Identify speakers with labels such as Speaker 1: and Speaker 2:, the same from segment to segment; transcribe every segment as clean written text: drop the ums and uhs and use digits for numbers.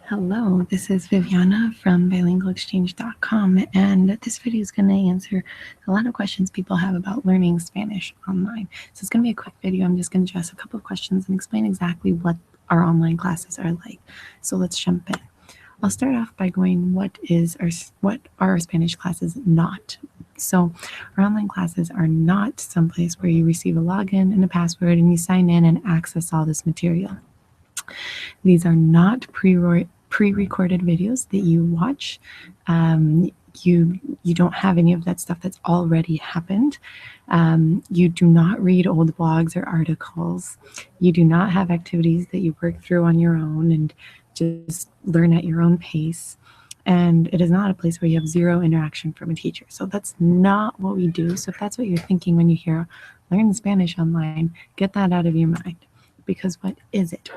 Speaker 1: Hello, this is Viviana from bilingualexchange.com, and this video is going to answer a lot of questions people have about learning Spanish online. So it's going to be a quick video. I'm just going to address a couple of questions and explain exactly what our online classes are like. So let's jump in. I'll start off by going, what are our Spanish classes not? So our online classes are not someplace where you receive a login and a password and you sign in and access all this material. These are not pre-recorded videos that you watch. You don't have any of that stuff that's already happened. You do not read old blogs or articles. You do not have activities that you work through on your own and just learn at your own pace. And it is not a place where you have zero interaction from a teacher. So that's not what we do. So if that's what you're thinking when you hear learn Spanish online, get that out of your mind. Because what is it?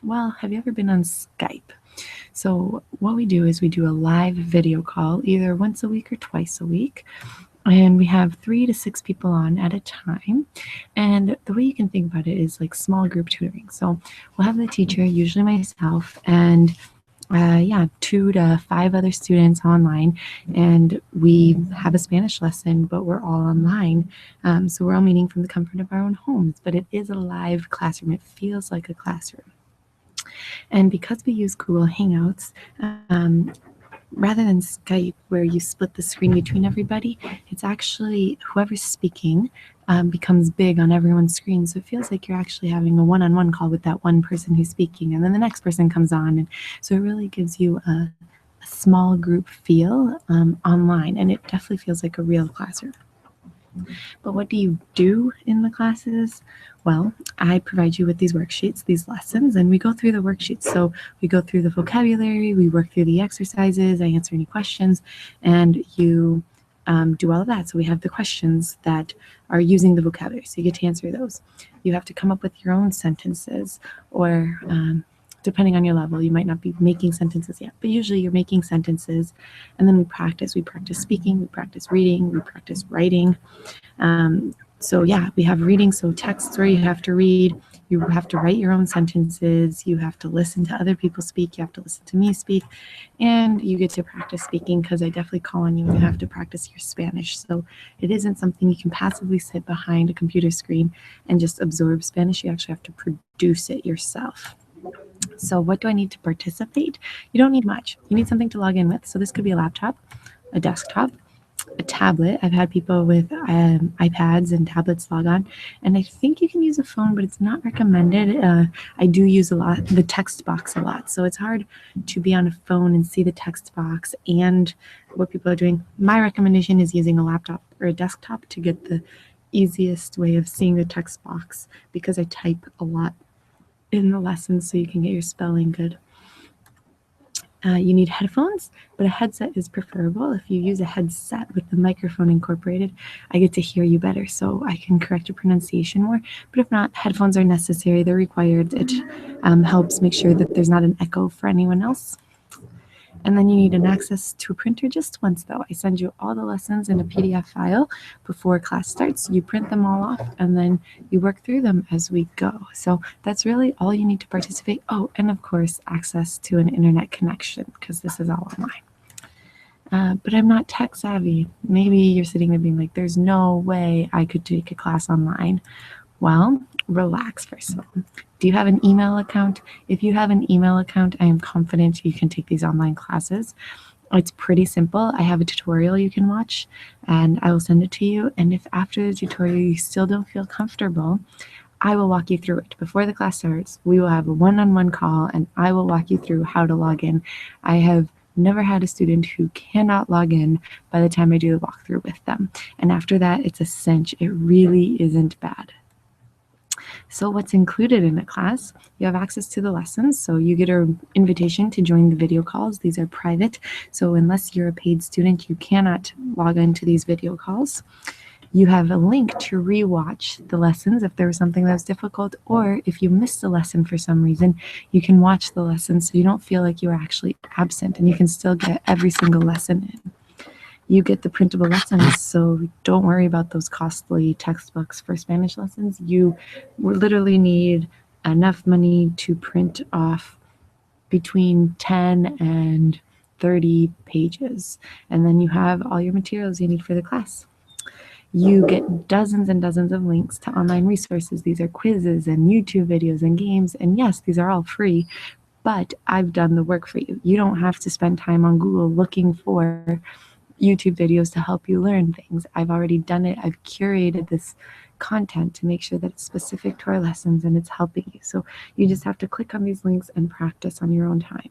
Speaker 1: Well, have you ever been on Skype? So what we do is we do a live video call either once a week or twice a week. And we have 3 to 6 people on at a time. And the way you can think about it is like small group tutoring. So we'll have the teacher, usually myself, and 2 to 5 other students online, and we have a Spanish lesson, but we're all online. So we're all meeting from the comfort of our own homes, but it is a live classroom. It feels like a classroom. And because we use Google Hangouts, rather than Skype, where you split the screen between everybody, it's actually whoever's speaking becomes big on everyone's screen. So it feels like you're actually having a one-on-one call with that one person who's speaking, and then the next person comes on. And so it really gives you a small group feel online, and it definitely feels like a real classroom. But what do you do in the classes? Well, I provide you with these worksheets, these lessons, and we go through the worksheets. So we go through the vocabulary, we work through the exercises, I answer any questions, and you do all of that. So we have the questions that are using the vocabulary, so you get to answer those. You have to come up with your own sentences, or depending on your level, you might not be making sentences yet, but usually you're making sentences, and then we practice. We practice speaking, we practice reading, we practice writing. So yeah, we have reading, so texts where you have to read, you have to write your own sentences, you have to listen to other people speak, you have to listen to me speak, and you get to practice speaking, because I definitely call on you and you have to practice your Spanish. So it isn't something you can passively sit behind a computer screen and just absorb Spanish. You actually have to produce it yourself. So what do I need to participate? You don't need much. You need something to log in with. So this could be a laptop, a desktop, a tablet. I've had people with iPads and tablets log on, and I think you can use a phone, but it's not recommended. I do use the text box a lot, so it's hard to be on a phone and see the text box and what people are doing. My recommendation is using a laptop or a desktop to get the easiest way of seeing the text box, because I type a lot in the lessons so you can get your spelling good. You need headphones, but a headset is preferable. If you use a headset with the microphone incorporated, I get to hear you better, so I can correct your pronunciation more. But if not, headphones are necessary. They're required. It helps make sure that there's not an echo for anyone else. And then you need an access to a printer just once, though. I send you all the lessons in a PDF file before class starts. You print them all off, and then you work through them as we go. So that's really all you need to participate. Oh, and of course, access to an internet connection, because this is all online. But I'm not tech savvy. Maybe you're sitting there being like, there's no way I could take a class online. Well, relax first of all. Do you have an email account? If you have an email account, I am confident you can take these online classes. It's pretty simple. I have a tutorial you can watch, and I will send it to you. And if after the tutorial you still don't feel comfortable, I will walk you through it. Before the class starts, we will have a one-on-one call, and I will walk you through how to log in. I have never had a student who cannot log in by the time I do the walkthrough with them. And after that, it's a cinch. It really isn't bad. So what's included in a class? You have access to the lessons, so you get an invitation to join the video calls. These are private, so unless you're a paid student, you cannot log into these video calls. You have a link to rewatch the lessons if there was something that was difficult, or if you missed a lesson for some reason, you can watch the lesson so you don't feel like you are actually absent, and you can still get every single lesson in. You get the printable lessons, so don't worry about those costly textbooks for Spanish lessons. You literally need enough money to print off between 10 and 30 pages. And then you have all your materials you need for the class. You get dozens and dozens of links to online resources. These are quizzes and YouTube videos and games. And yes, these are all free, but I've done the work for you. You don't have to spend time on Google looking for YouTube videos to help you learn things. I've already done it. I've curated this content to make sure that it's specific to our lessons and it's helping you. So you just have to click on these links and practice on your own time.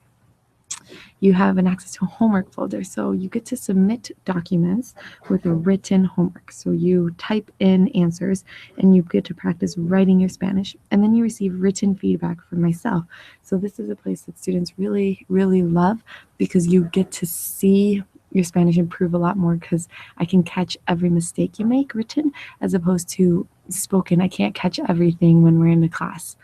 Speaker 1: You have an access to a homework folder. So you get to submit documents with a written homework. So you type in answers and you get to practice writing your Spanish. And then you receive written feedback from myself. So this is a place that students really, really love because you get to see your Spanish improve a lot more because I can catch every mistake you make written as opposed to spoken. I can't catch everything when we're in a class.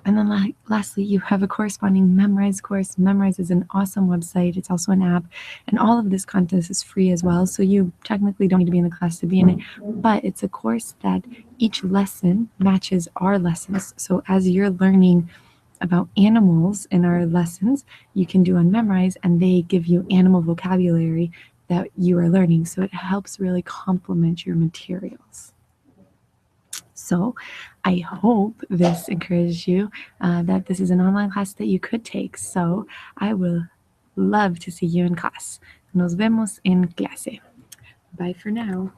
Speaker 1: And then lastly, you have a corresponding Memrise course. Memrise is an awesome website. It's also an app. And all of this content is free as well. So you technically don't need to be in the class to be in it. But it's a course that each lesson matches our lessons. So as you're learning about animals in our lessons, you can do on Memrise, and they give you animal vocabulary that you are learning. So it helps really complement your materials. So I hope this encouraged you that this is an online class that you could take. So I will love to see you in class. Nos vemos en clase. Bye for now.